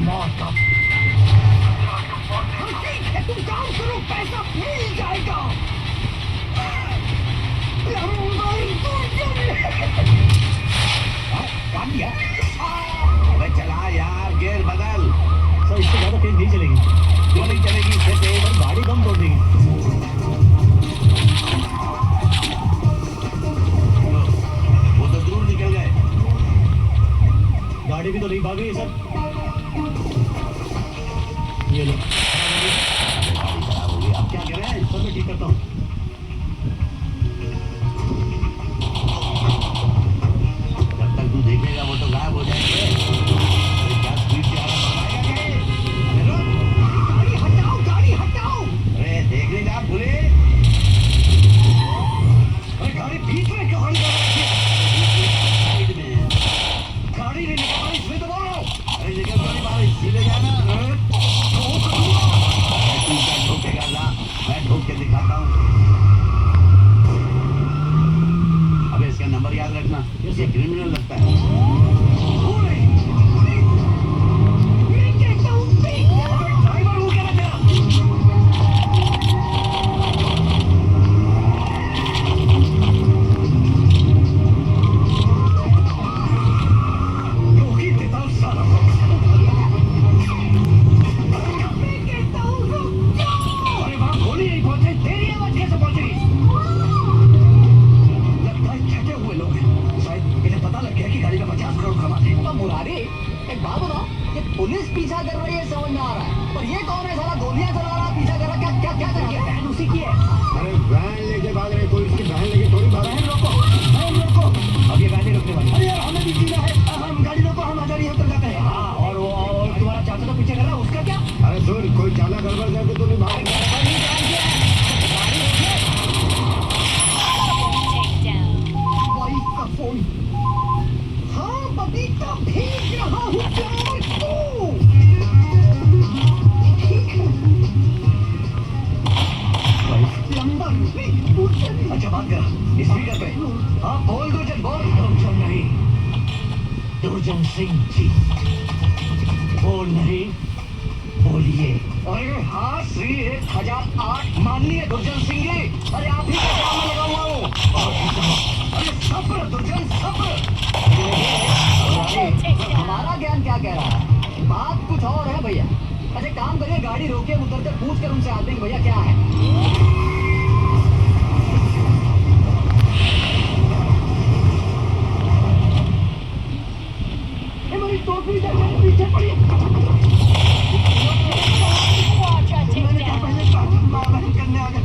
मौत का। ठीक है, तुम काम करो, पैसा मिल जाएगा। काम किया? अबे चला यार, गियर बदल। सर इससे ज्यादा तेज नहीं चलेगी। क्यों नहीं चलेगी? इससे तेज पर गाड़ी कम तोड़ देगी। वो तो दूर निकल गए। गाड़ी भी तो नहीं भाग रही है सर। ये लो। गाड़ी खराब हो गई, अब क्या करें? सर मैं ठीक करता हूँ। जब तक तू देखेगा वो तो गायब हो जाएंगे। अरे क्या स्पीड से आ रहा है? आएगा क्या ये? अरे रुक! गाड़ी हटाओ, गाड़ी हटाओ। अरे देखने जा भूले। अरे गाड़ी बीच में क्यों खड़ी कर रखी है? साइड में। गाड़ी नहीं निकल रही, इसमें तो बोलो। अरे निकल तो नहीं पा रही, सीधे जाना। ठोक दूंगा। तू क्या ठोकेगा? ला, मैं ठोक के दिखाता हूँ। अबे इसका नंबर याद रखना, ये क्रिमिनल लगता है। मैं कहता हूँ ड्राइवर हूँ क्या मैं तेरा? रोकी देता हूँ साला। मैं कहता हूँ रुक जाओ। अरे वहाँ गोली नहीं पहुंचे, तेरी आवाज कैसे पहुंचेगी? लगता है थके हुए लोग हैं। शायद इन्हें पता लग गया कि गाड़ी में 50 करोड़ कमाते हैं। मुरारी, एक बात बताओ, ये पुलिस पीछा कर रही है समझ में आ रहा है, पर ये कौन है साला गोलियां चला रहा पीछा कर रहा, क्या क्या क्या कर रहा है? वैन उसी की है। अरे वैन लेके भाग रहे, कोई इसकी वैन लेके थोड़ी भाग वैन रोको, वैन रोको। अब ये वैन नहीं रुकने वाली। अरे यार हमें भी जीना है। हम गाड़ी रोको, हम आजादी उतर जाते हैं। हाँ और तुम्हारा चाचा तो पीछे कर रहा है, उसका क्या? अरे सुन, कोई चाला गड़बड़ करके तो नहीं भागेगा। वाइफ का फोन। हाँ बबीता भेज रहा हूँ प्यार को। ठीक है। वाइफ नंबर नहीं। अच्छा बात कर, स्पीकर पे। हाँ बोल दुर्जन, बोल। दुर्जन नहीं, दुर्जन सिंह जी। बोल नहीं, बोलिए। अरे हाँ श्री 1008 माननीय दुर्जन सिंह जी। अरे आप ही का काम में लगा हुआ हूँ। अरे सब्र दुर्जन सब्र। हमारा ज्ञान क्या कह रहा है, बात कुछ और है भैया। अच्छा काम करिए, गाड़ी रोके, उतर कर पूछ कर उनसे आते हैं भैया क्या है। मेरी टोपी पीछे पड़ी। मैंने क्या पहले बहन करने आ गए।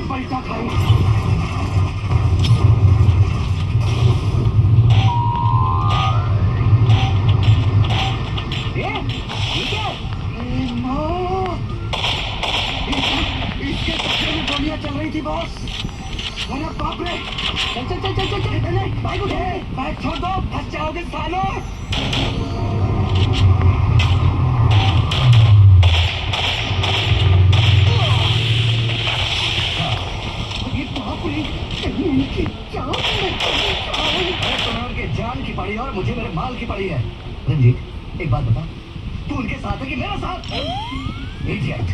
पलटा खाई। इसके चक्कर में गोलियां चल रही थी बॉस। अरे बाप रे, चल चल चल चल चल चल, नहीं बाइक उठे, बाइक छोड़ दो, फंस जाओगे सालों। जान की पड़ी और मुझे मेरे माल की पड़ी है। रंजीत एक बात बता, तू उनके साथ है कि मेरे साथ? इडियट।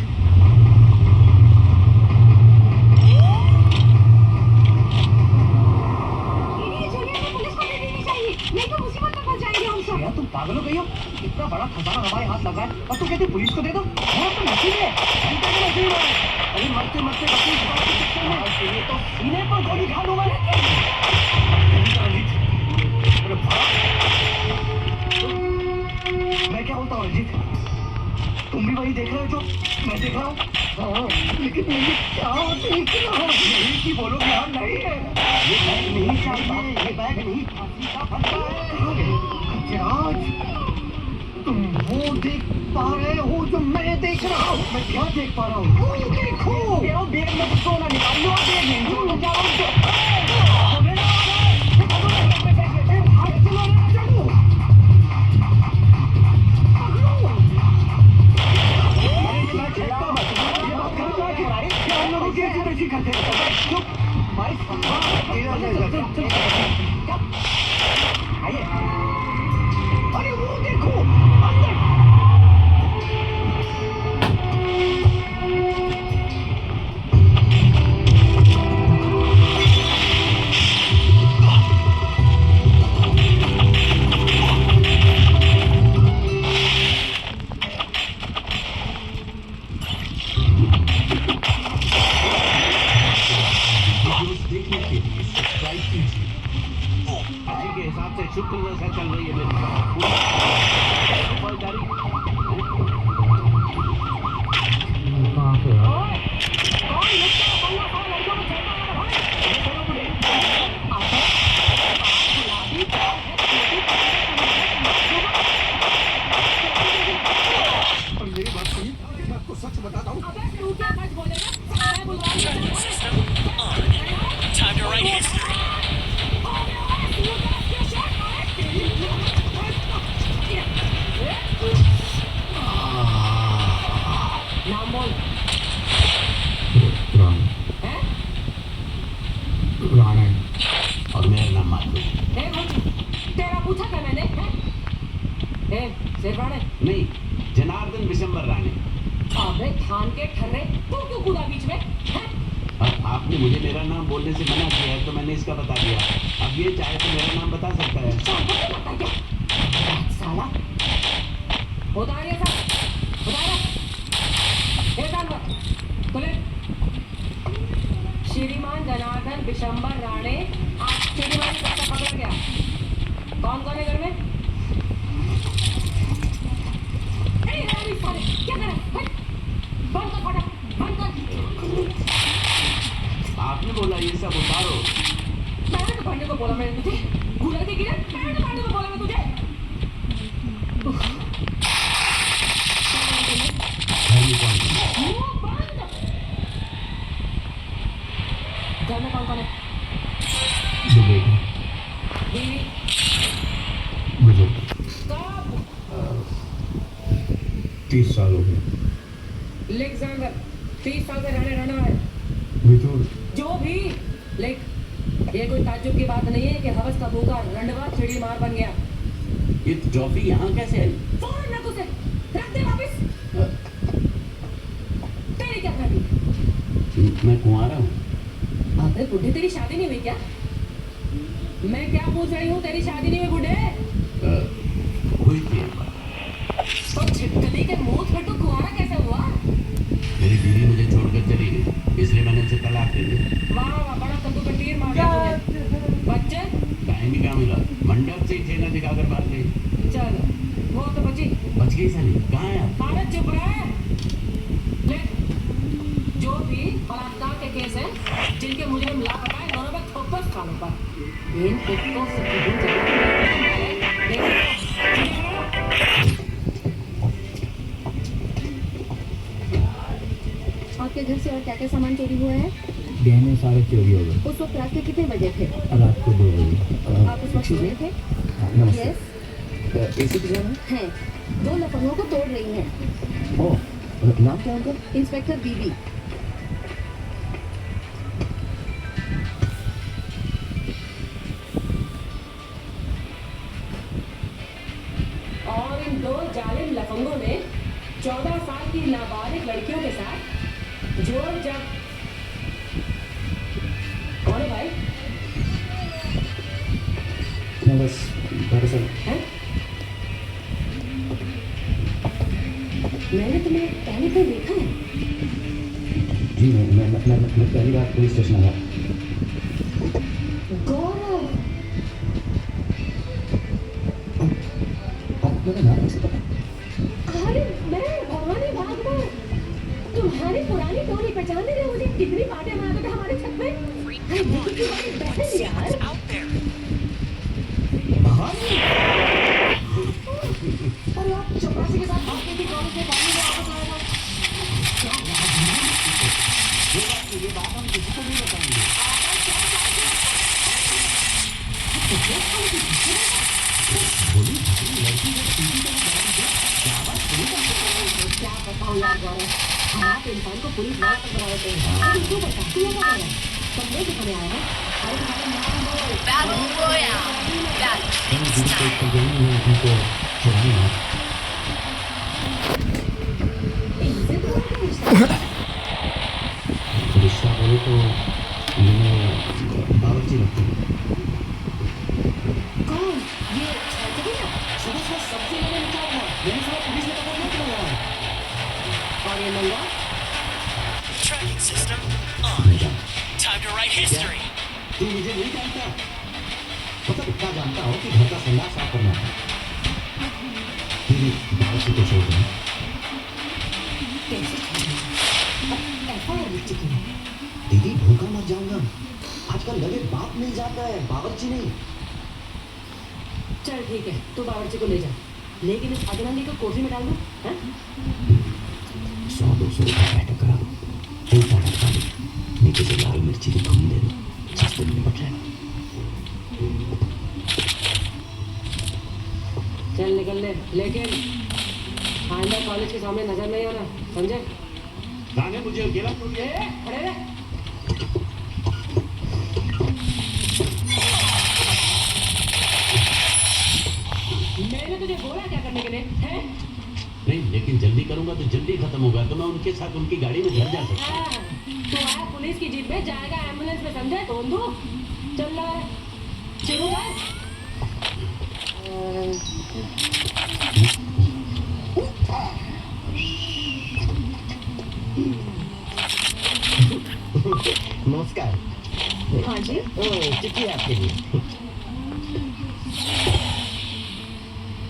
यार तुम पागल हो गई हो? इतना बड़ा खजाना हमारे हाथ लगा है और तू कहती पुलिस को दे दो? तो नसीब है, अरे मरते मरते तो सीने पर गोली खा लूंगा। मैं क्या बोलता हूँ रंजीत, तुम भी वही देख रहे हो जो मैं देख रहा हूँ? हाँ, लेकिन मैं क्या देख रहा हूँ? यही की बोलो यार, नहीं है ये बैग नहीं चाहिए, ये बैग नहीं, फांसी का फंदा है। तुम वो देख पा रहे हो जो मैं देख रहा हूँ? मैं क्या देख पा रहा हूँ? वो देखो। बेरो बेर में तो सोना निकाल लो, बेर नहीं छोड़ तो क्या बोलते अरे वो देखो अंदर। वीडियोस देखने के लिए सब्सक्राइब कीजिए। अजी के हिसाब से शुक्र जैसा चल रही है मेरी फौजदारी। कहाँ पे है? और मेरी बात सुनिए, मैं आपको सच बताता हूँ। Time to write history. नाम बोल राम है? राणा और मेरा नाम माधव। ए मुझे तेरा पूछा था मैंने हैं? ए सिर राणे नहीं, जनार्दन विशंबर राणे। अबे थान के ठर्रे तू क्यों कूदा बीच में हैं? अब आपने मुझे मेरा नाम बोलने से मना किया है तो मैंने इसका बता दिया। अब ये चाहे तो मेरा नाम बता सकता है। शाम को क्या लगता है क्या? साला होता है ये सब होता है ना? ए जानवर बोले श्रीमान जनार्दन विशंबर राणे आज श्रीमान सबका पकड़ा गया। कौन कौन है घर में? ए अरे साले क्या कर रहा है? हट! बंद कर फटाफट बंद कर। आपने बोला ये सब उतारो। पैर पकड़ने को बोला मैंने तुझे। गुलर के गिरे पैर पकड़ने को बोला मैं तुझे। घर में कौन है? मुंह बंद। घर में कौन कौन है? जो बेटा बीवी मुझे कब? 30 साल हो गए। लेक्जेंडर 30 साल से रहने वाला है। बिल्कुल जो भी लेक ये कोई ताज्जुब की बात नहीं है कि हवस का भूखा रंडवा चिड़ी मार बन गया। ये ट्रॉफी यहाँ कैसे आई? फोन रख उसे रख दे वापिस। तेरी क्या करनी? मैं कुंवारा हूँ। अबे बुढ़े तेरी शादी नहीं हुई क्या? मैं क्या पूछ रही हूँ तेरी शादी नहीं हुई बुढ़े? हुई थी। तो छिपकली के मुंह पे तो कुआरा कैसे हुआ? मेरी बीवी मुझे छोड़कर चली गई, इसलिए मैंने उसे तलाक दे दी। वाह वाह बड़ा कद्दू का तीर मार दिया तूने। बच्चे टाइम ही क्या मिला, मंडप से ही छेना दिखाकर भाग गई। चल वो तो बची। बच गई साली, कहाँ है आप? अरे चुप रहे। ले जो भी बलात्कार के केस हैं जिनके मुजरिम लापता है दोनों पे थोपस खानों पर इन कुत्तों से कहीं जाना। आपके घर से और क्या क्या सामान चोरी हुआ है? गहने सारे चोरी हो गए। उस वक्त रात के कितने बजे थे? रात को 2 बजे। आप उस वक्त सोए थे? नमस्ते। यस एसी की जगह हैं। 2 लफंगों को तोड़ रही हैं। ओ नाम क्या है उनका? इंस्पेक्टर बीबी। और इन 2 जालिम लफंगों ने 14 साल की नाबालिग लड़कियों के साथ जोर जब कौन है भाई? मैं बस दरअसल हैं? मैंने तुम्हें पहले कहीं देखा है। जी मैं पहली बार पुलिस स्टेशन आया। गौरव आपको मेरा नाम कैसे पता? अरे मैं भवानी भागवत। तुम्हारी पुरानी टोली पहचान नहीं रहे? मुझे कितनी बातें मारते थे हमारे छत पे। अरे देखो कि बड़ी बहन यार। Out there. अरे यार चपरासी के साथ भाग के थी कॉलेज में पानी में वापस आएगा ये बात हम किसी को नहीं बताएंगे। बोली लड़की जब टीवी में क्या बात शुरू कर क्या बताऊं यार गौरव खराब इंसान को पुलिस वाला तक बना देते हैं अरे तू बता तू क्या कर रहा है सब नहीं दिखाने आया है अरे तुम्हारे नाम बोल Battle Royale. Battle. मैंने दिन को एक गई मैं उनको चलाऊंगा इनसे तो रिश्ता बोले तो मैं बावर्ची लगती हूँ कौन ये छात्र है सुबह सुबह सबसे पहले निकला था मैंने सुबह पुलिस ने पकड़ लिया था और ये नंगा Tracking system on. मैं जानता Time to write history. तू मुझे नहीं जानता, मतलब इतना जानता हो कि घर का संडास साफ करना है। तेरी बावर्ची को छोड़ दें कैसे एफआईआर लिख चुकी है दीदी भूखा मर जाऊंगा। आजकल लगे बाप मिल जाता है, बावर्ची नहीं। चल ठीक है तू बावर्ची को ले जा लेकिन इस अजनबी को कोठरी में डाल दो हैं 100-200 रुपये बैठक करा दो उल्टा लटका दो नीचे से लाल मिर्ची की धुन दे दो 6 दिन में निपट जाएगा चल निकल ले लेकिन आइंदा कॉलेज के सामने नजर नहीं आना समझे राने मुझे अकेला छोड़ ए, खड़े रह मैंने तुझे बोला क्या करने के लिए हैं नहीं, लेकिन जल्दी करूंगा तो जल्दी खत्म होगा, तो मैं उनके साथ उनकी गाड़ी में घर जा सकता हूँ। तो आया पुलिस की जीप में जाएगा एम्बुलेंस में समझे ढूंढू चल रहा है शुरू कर नमस्कार। हाँ जी चिट्ठी है आपके लिए।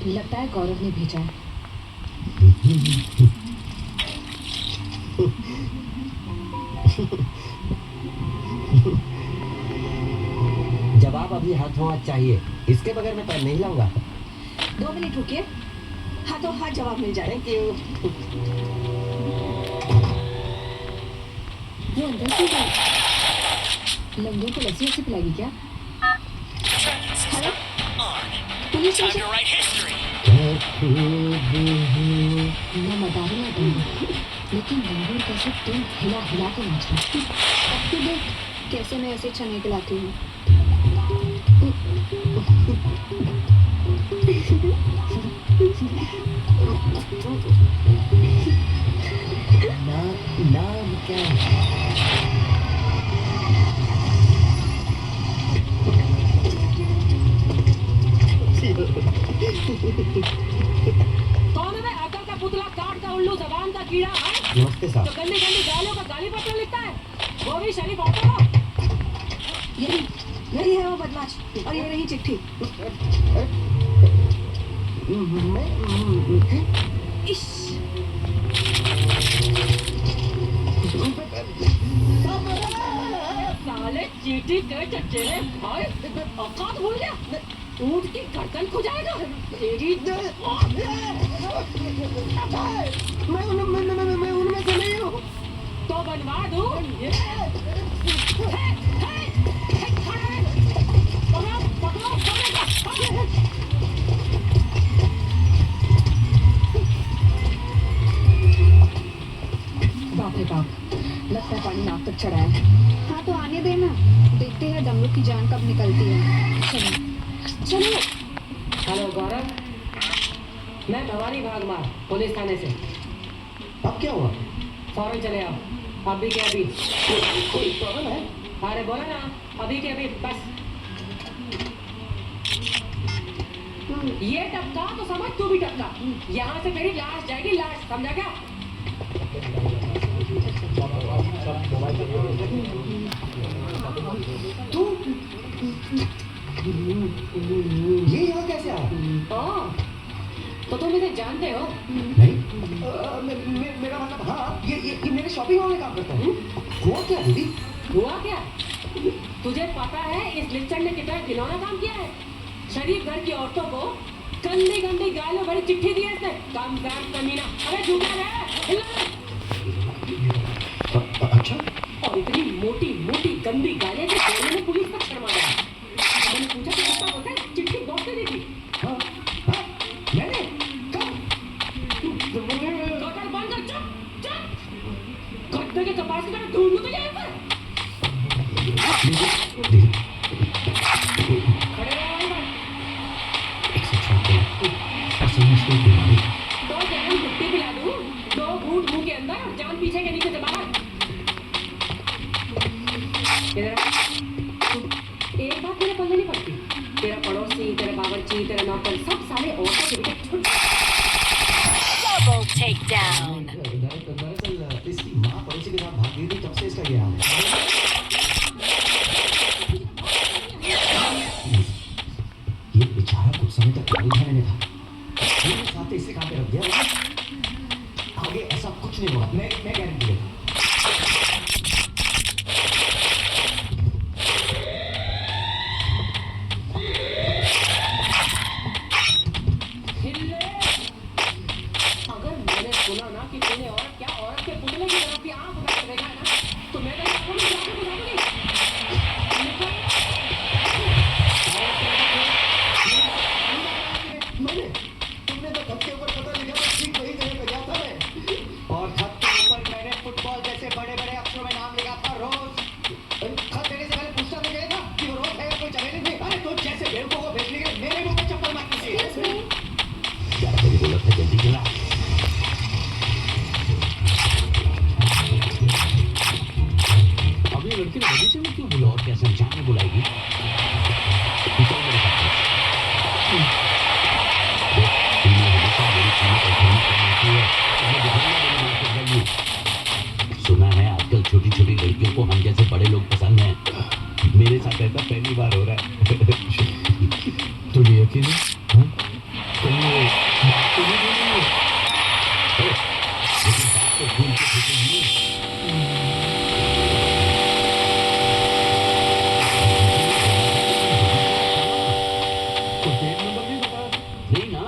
लगता है गौरव ने भेजा है जवाब अभी हाथों हाथ चाहिए, इसके बगैर मैं पैर नहीं लाऊंगा। 2 मिनट रुकिए हाथों हाथ जवाब मिल जाए थैंक यू। वो अंदर क्यों गई लंगों को लस्सी वस्सी पिलाएगी क्या Tracking system on. Police Time to station write history. ना मदारी ना दूंगी लेकिन लंगूर कैसे तुम हिला हिला के नाच रहे अब तो देख कैसे मैं ऐसे चने खिलाती हूँ नाम क्या है? कौन है बे अकल का पुतला काट का उल्लू जबान का कीड़ा है नमस्ते तो साहब। गंदी गंदी गालियों का गाली पत्र लिखता है वो भी शरीफ ऑटो का यही है वो बदमाश और ये रही चिट्ठी इश साले चीटी के चचेरे भाई औकात भूल गया ऊँट की गर्दन खो जाएगा तेरी मैं उनमें से नहीं हूँ। तो बनवा दूँ बाप रे बाप लगता है पानी नाक तक चढ़ा है हाँ तो आने देना देखते हैं डमरू की जान कब निकलती है चलो चलो हेलो गौरव मैं भवानी भागमार पुलिस थाने से अब क्या हुआ? फौरन चले आओ अभी के अभी कोई प्रॉब्लम है? अरे बोला ना अभी के अभी बस ये टपका तो समझ तू भी टपका यहाँ से मेरी लाश जाएगी लाश समझा क्या तू ये यहाँ कैसे आया? ओ, तो तुम इसे जानते हो नहीं मेरा मतलब हाँ ये मेरे शॉपिंग मॉल में काम करता है। हुआ क्या दीदी? हुआ क्या तुझे पता है इस लिस्टन ने कितना घिनौना काम किया है शरीफ घर की औरतों को गंदी गंदी गालों भरी चिट्ठी दी है इसने। कम दाम कमीना। अरे झुका रहा हिला। अच्छा और इतनी मोटी मोटी गंदी गालें कि बोलने में पुलिस को शर्मा गया। मैंने पूछा कि किसका बोलता है? चिट्ठी बॉक्स में दी थी। हाँ मैंने कब कटर बंद कर। चुप चुप। गद्दे के कपास की तरह ढूंढ तो यहाँ पर। खड़े रहो वहीं पर। 104 असल में इसकी बीमारी 2 जैन कुत्ते पिला दूं, 2 घूंट मुंह के अंदर और जान पीछे के नीचे से बाहर। इधर आ। एक बात मेरे पल्ले नहीं पड़ती। तेरा पड़ोसी, तेरा बावर्ची, तेरा नौकर सब साले औरतों के बीच छुट। Double takedown. दरअसल इसकी माँ पड़ोसी के साथ भाग गई थी, तब से इसका ये हाल है। ये बेचारा कुछ समय तक दवाई खाने में था, मेरे साथ इसे कहाँ पे रख दिया। आगे ऐसा कुछ नहीं होगा, मैं गारंटी देता हूँ। अगर मैंने सुना ना कि तूने औरत क्या औरत के पुतले की तरफ भी आंख उठा कर देखा है ना, तो मैं तेरे आंखों में जाके बुला दूंगी। मैंने तुमने तो खत के ऊपर पता लिखा था, ठीक वही जगह पे गया था मैं, और खत के ऊपर मैंने फुटबॉल जैसे बड़े बड़े अक्षरों में नाम लिखा था रोज। खत देने से पहले पूछना तो चाहिए था कि वो रोज है या कोई चमेली थी। अरे तो जैसे बेवकूफ को भेजने के लिए मेरे मुंह पे चप्पल मारती थी। क्या तेरी बोला था, जल्दी चला। अभी लड़की ने बगीचे में क्यों बुला, और क्या संचार में बुलाएगी? चल मेरे साथ चल। सुना है आजकल छोटी छोटी लड़कियों को हम जैसे बड़े लोग पसंद हैं। मेरे साथ ऐसा पहली बार हो रहा है। तुझे यकीन है? हाँ? तुमने बात तो नहीं बोली है? लेकिन बात तो भूल के फेंकेंगी। नहीं ना,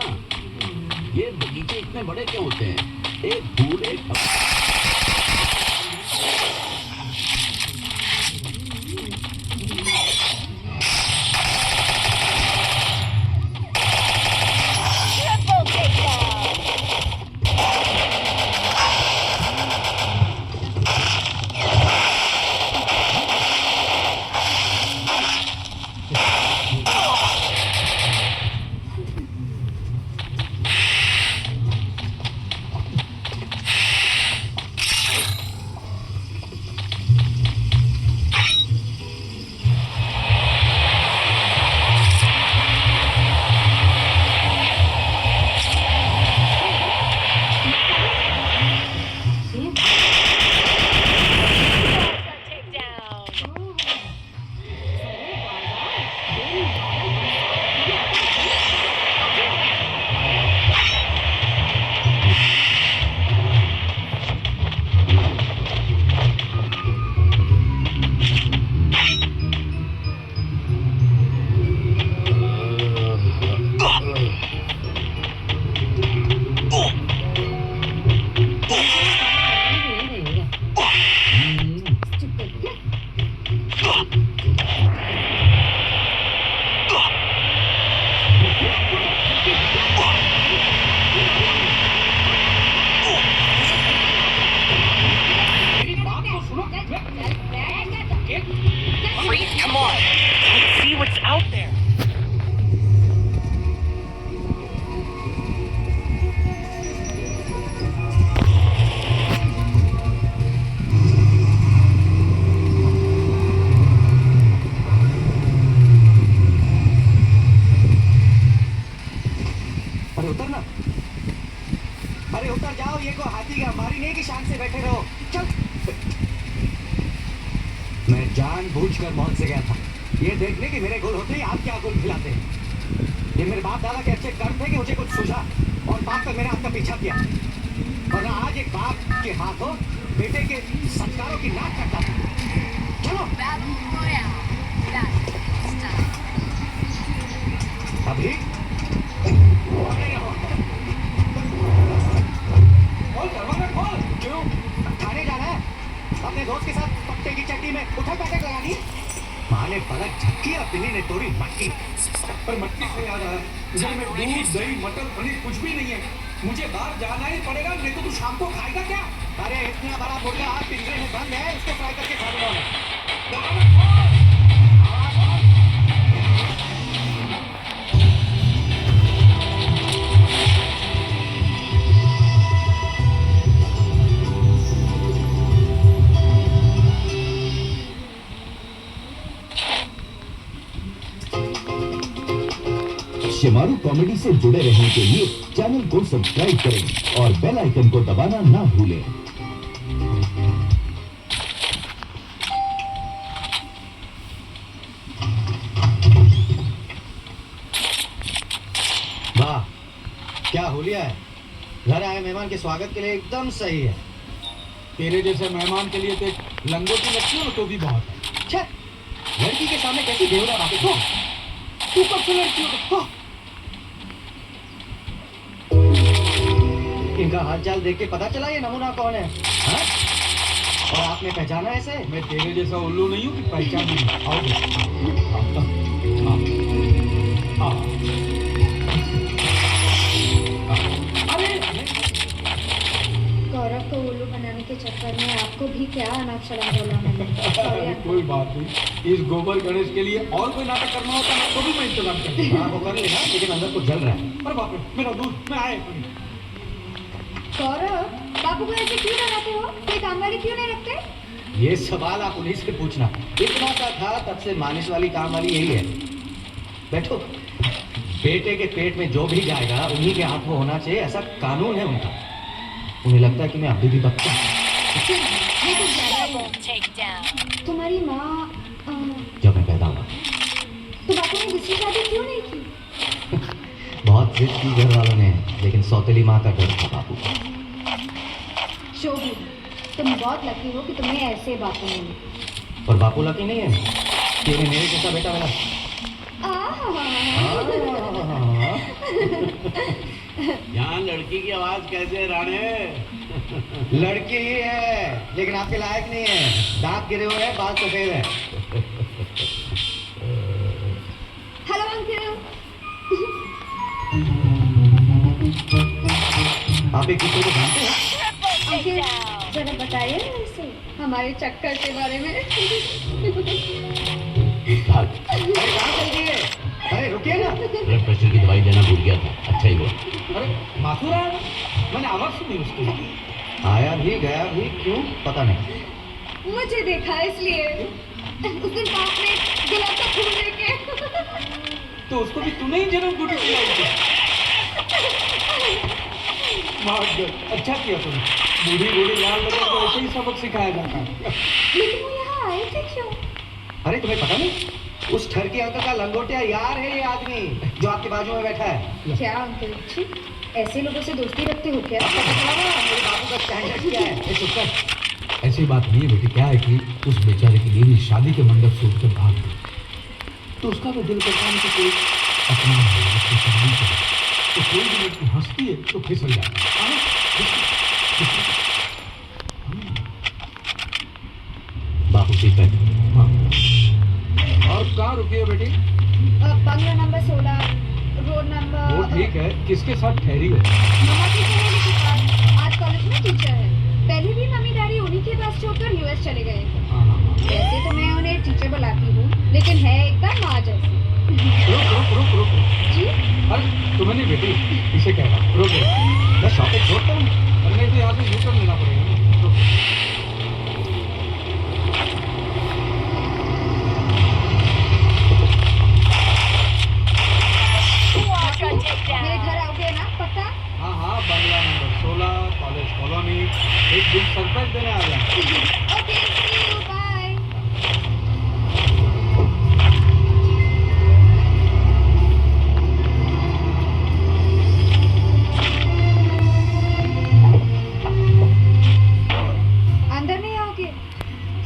ये बगीचे इतने बड़े क्यों होते हैं? एक फूल एक Triple takedown. Freak, come on. Let's see what's out there. अरे उतर ना, अरे उतर जाओ। ये को हाथी का हमारी नहीं कि शान से बैठे रहो। चल। मैं जानबूझकर मौत से गया था, ये देखने कि मेरे गुल होते ही आप क्या गुल खिलाते हैं। ये मेरे बाप दादा के अच्छे कर्म थे कि मुझे कुछ सूझा और बाप तक मैंने आपका पीछा किया, वरना आज एक बाप के हाथों बेटे के संस्कारों की नाक करता था। चलो। Battle Royale. Battle. Stop. अभी दोस्त के साथ पत्ते की चट्टी में उठक बैठक लगानी। माँ ने पलक झपकी और बिल्ली ने तोड़ी मटकी। पर मटकी से याद आया, घर में दूध दही मटर पनीर कुछ भी नहीं है। मुझे बाहर जाना ही पड़ेगा, नहीं तो तू शाम को खाएगा क्या? अरे इतना बड़ा मुर्गा आज पिंजरे में बंद है, इसको फ्राई करके खा लूंगा शिमारू कॉमेडी से जुड़े रहने के लिए चैनल को सब्सक्राइब करें और बेल आइकन को दबाना ना भूलें। वाह क्या होलिया है। घर आए मेहमान के स्वागत के लिए एकदम सही है। तेरे जैसे मेहमान के लिए तो एक लंगोटी लगती हो ना तो भी बहुत है। छे, लड़की के सामने कैसी बेहुदा बातें। तो तू कब से लड़की हो? इनका हालचाल देख के पता चला ये नमूना कौन है, हाँ? और आपने पहचाना ऐसे? मैं तेरे जैसा उल्लू नहीं हूँ कि पहचान नहीं। आओ गौरव को उल्लू बनाने के चक्कर में आपको भी क्या अनाप शनाप बोला मैंने। Sorry, uncle। कोई बात नहीं, इस गोबर गणेश के लिए और कोई नाटक करना होता ना तो भी मैं इंतजाम कर दूंगा। हाँ वो कर लेना, लेकिन अंदर कुछ जल रहा है। अरे बाप रे, मेरा दूध, मैं आए। गौरव, बापू को ऐसे क्यों लगाते हो? कोई काम वाली क्यों नहीं रखते? ये सवाल आप उन्हीं से पूछना। इतना सा था तब से मानिश वाली काम वाली यही है। बैठो। बेटे के पेट में जो भी जाएगा उन्हीं के हाथ में होना चाहिए, ऐसा कानून है उनका। उन्हें लगता है कि मैं अभी भी बच्चा हूं। ये तो ज्यादा ही है। Double takedown. तुम्हारी माँ जब मैं पैदा हुआ तो बापू ने दूसरी शादी क्यों नहीं की? बहुत जिद की घर वालों ने, लेकिन सौतेली माँ का डर था बापू का। शोभी, तुम बहुत लकी हो कि तुम्हें ऐसे बापू मिले। और बापू लकी नहीं है कि उन्हें मेरे जैसा बेटा मिला। यहाँ लड़की की आवाज कैसे है राणे? लड़की ही है, लेकिन आपके लायक नहीं है। दांत गिरे हुए हैं, बाल सफेद है। Hello uncle. आप एक दूसरे को जानते हैं? Triple takedown. जरा बताइए ना इसे हमारे चक्कर के बारे में। अरे कहाँ चल रही है? अरे रुकिए ना। ब्लड प्रेशर की दवाई देना भूल गया था, अच्छा ही हुआ। अरे माथुर आया ना? मैंने आवाज सुनी उसकी। आया भी गया भी, क्यों पता नहीं। मुझे देखा इसलिए। उस दिन पाप में गुलाब का फूल लेके। तो उसको भी तूने ही जन्म गुटी खिलाई थी। अच्छा किया तुमने। बूढ़ी बूढ़ी लाल लोगों को ऐसे ही सबक सिखाया जाता है। लेकिन वो यहाँ आए थे क्यों? अरे तुम्हें पता नहीं, उस ठरकी अंकल का लंगोटिया यार है ये आदमी जो आपके बाजू में बैठा है। क्या अंकल जी, ऐसे लोगों से दोस्ती रखते हो क्या? आपको पता ना मेरे बाबू का स्टैंडर्ड क्या है? ये चुप कर। ऐसी बात नहीं है बेटी, क्या है कि उस बेचारे की बीवी शादी के मंडप से उठकर भाग गई, तो उसका भी दिल करता है कि कोई अपना है, उसकी शादी करे। तो कोई भी लड़की हंसती है तो फिसल जाता है। बापू सीट बैठ। हाँ। और कहाँ रुकी है बेटी? बंगला नंबर 16, रोड नंबर। वो ठीक है, किसके साथ ठहरी है? मम्मा की सहेली के पास। आज कॉलेज में टीचर है। पहले भी मम्मी डैडी उन्हीं के पास छोड़कर यूएस चले गए थे। हाँ हाँ हाँ। वैसे तो मैं उन्हें टीचर बुलाती हूँ, लेकिन है एकदम माँ जैसी। रुक जी? अरे तुम्हें नहीं बेटी, इसे कह रहा रुक। मैं शॉपिंग छोड़ता हूँ। अरे नहीं तो यहाँ से यू टर्न लेना पड़ेगा ना। रुक। Quadra मेरे takedown. घर आओगे ना पक्का? हाँ हाँ, बंगला नंबर 16, कॉलेज कॉलोनी। एक दिन सरप्राइज देने आ जाए। Okay, see you, bye। अंदर नहीं आओगे?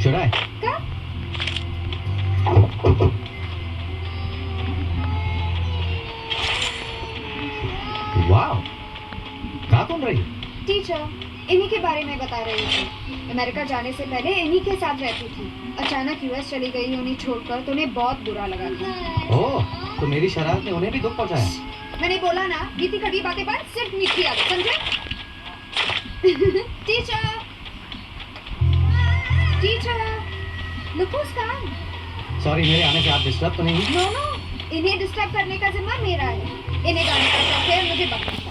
Should I? कब? वाह, कहाँ घूम रही? टीचर, इन्हीं के बारे में बता रही थी। अमेरिका जाने से पहले इन्हीं के साथ रहती थी। अचानक यूएस चली गई उन्हें छोड़कर तो उन्हें बहुत बुरा लगा था। ओह, तो मेरी शरारत ने उन्हें भी दुख पहुंचाया। मैंने बोला ना, बीती कड़ी बातें पर सिर्फ मीठी आदत, समझे? Teacher, teacher, look who's come. Sorry, मेरे आने से आप डिस्टर्ब तो नहीं? नो नो, इन्हें डिस्टर्ब करने का जिम्मा मेरा है। इन्हें गाने का शौक है, मुझे बकने का।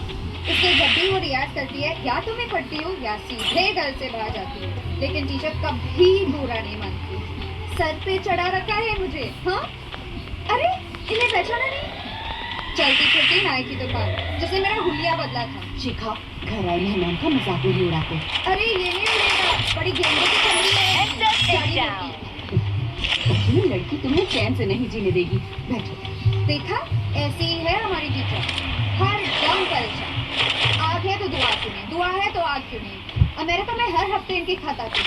इसलिए जब भी वो रियाज करती है, या तो मैं पढ़ती हूँ या सीधे घर से बाहर जाती हूँ। लेकिन टीचर कभी बुरा नहीं मानती। सर पे चढ़ा रखा है मुझे। हाँ, अरे इन्हें पहचाना नहीं? चलती फिरती नाई की दुकान, जिसे मेरा हुलिया बदला था। शिखा, घर आए मेहमान का मजाक नहीं उड़ाते। अरे ये नहीं उड़ेगा, बड़ी गेंदे की चमड़ी है। ये लड़की तुम्हें चैन से नहीं जीने देगी। बैठो। देखा, ऐसी ही है हमारी टीचर, हर दम परेशान। आग है तो दुआ क्यों नहीं, दुआ है तो आग क्यों नहीं। अमेरिका में हर हफ्ते इनकी खाता थी।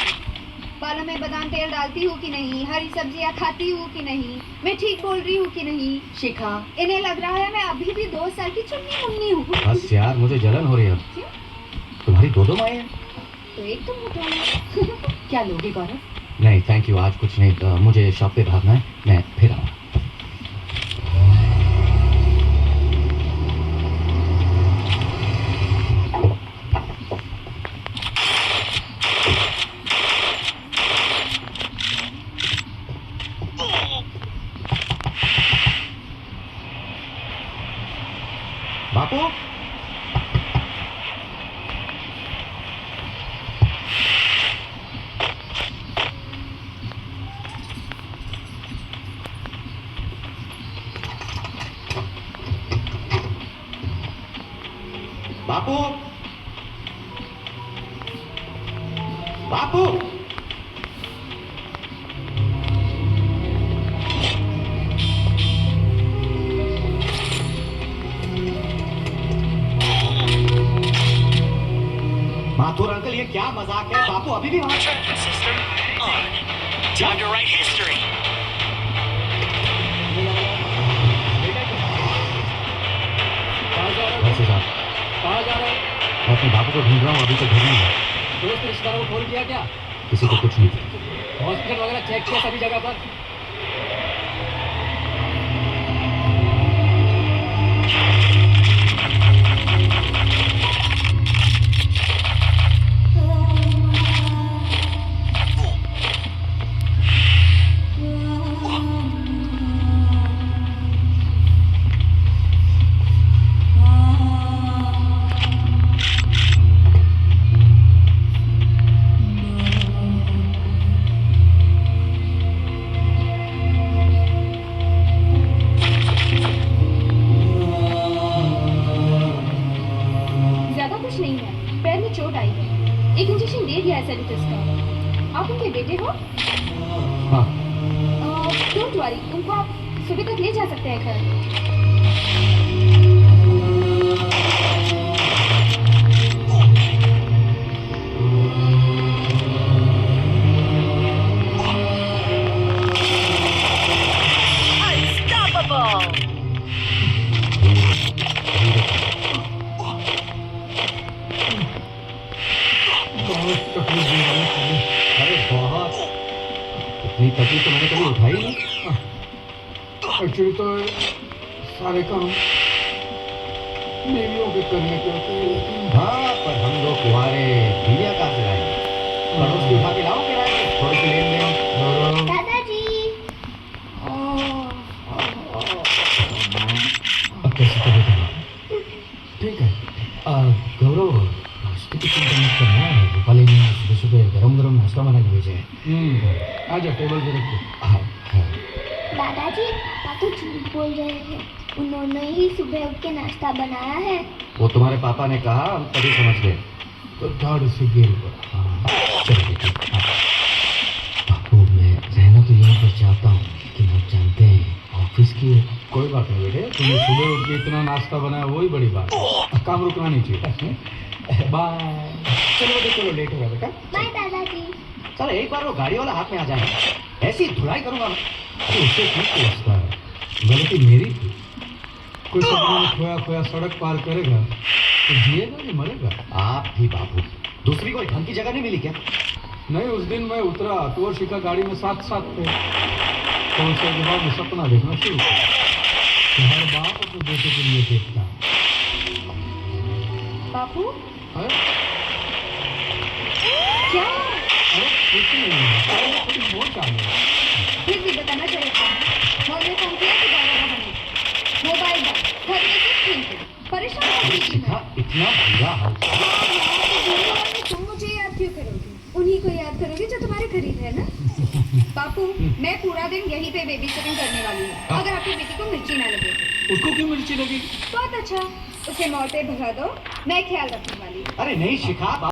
बालों में बादाम तेल डालती हूँ कि नहीं, हरी सब्जियाँ खाती हूँ कि नहीं, मैं ठीक बोल रही हूँ कि नहीं। शिखा, इन्हें लग रहा है मैं अभी भी 2 साल की चुन्नी मुन्नी हूँ। बस यार, मुझे जलन हो रही है। क्यों? तुम्हारी दो माएँ हैं? तो एक तुम उठाओ। क्या लोगे गौरव? नहीं थैंक यू, आज कुछ नहीं। मुझे शॉप पे भागना है, मैं फिर आऊँगा। बापू, बापू, बापू, माथुर अंकल, ये क्या मजाक है? बापू अभी भी वहां Tracking system on. Time to write history. वैसे साहब, कहाँ जा रहे हो? मैं अपने बापू को ढूंढ रहा हूँ, अभी तक घर नहीं है। दोस्त रिश्तेदारों को फोन किया क्या? किसी को कुछ नहीं किया। हॉस्पिटल वगैरह चेक किया सभी जगह पर? एक इंजेक्शन दे दिया है सेलिटस का। आप उनके बेटे हो? हाँ। डोंट वरी, उनको आप सुबह तक ले जा सकते हैं घर। अरे बहुत, इतनी तकलीफ तो मैंने कभी उठाई नहीं। एक्चुअली तो सारे काम बीवियों के करने के होते हैं, लेकिन हाँ, पर हम लोग कुंवारे बीवियाँ कहाँ से लाएंगे? पड़ोस की उठा के लाओ किराए पे, थोड़ी सी लेन देन। दादाजी, अब कैसे तबीयत है? ठीक है। गौरव, नाश्ते की चिंता मत करना। रूपाली ने सुबह सुबह गरम गरम नाश्ता बना के भेजे हैं। आ जाओ, टेबल पे रखो। हाँ हाँ। दादाजी, पापा तो झूठ बोल रहे हैं। उन्होंने ही सुबह उठ के नाश्ता बनाया है। वो तुम्हारे पापा ने कहा, हम तभी समझ गए। तो थोड़ी सी गेल पर। हाँ चलो बेटा। बापू, मैं रहना तो यहीं पर चाहता हूँ, लेकिन आप जानते हैं ऑफिस की। कोई बात नहीं बेटे, तुमने सुबह उठ के इतना नाश्ता बनाया, वही बड़ी बात है। काम रुकना नहीं चाहिए। बाय। चलो बेटे, चलो लेट हो गया बेटा। बाय दादाजी। चलो एक बार वो गाड़ी वाला हाथ में आ जाए, ऐसी धुलाई करूंगा मैं। अरे उससे ठीक पहुँचता है, गलती मेरी थी। कोई सपने में खोया खोया सड़क पार करेगा तो जिएगा या मरेगा? आप भी बाबू, दूसरी कोई ढंग की जगह नहीं मिली क्या? नहीं, उस दिन मैं उतरा तो और शिखा गाड़ी में साथ साथ थे, तो उनसे दिमाग में सपना देखना शुरू किया कि हर बाप अपने बेटे के लिए देखता है। बापू हैं? क्या? अरे कुछ नहीं, अरे थोड़ी मोच आ गई। फिर भी बताना चाहिए था। मॉल में फोन किया कि 12 बहाने मोबाइल बंद, घर में सिर्फ ठीक है। परेशान हो गई थी मैं। इतना बुरा हाल। तुम मुझे याद क्यों करोगे? उन्हीं को याद करोगे जो तुम्हारे करीब है ना। बापू, मैं पूरा दिन यहीं पे बेबी सिटिंग करने वाली हूँ। अगर आपकी बेटी को मिर्ची ना लगे तो। उसको क्यों मिर्ची लगी? बहुत अच्छा, उसे मॉल पे भगा दो, मैं ख्याल रखने वाली हूँ। अरे नहीं शिखा।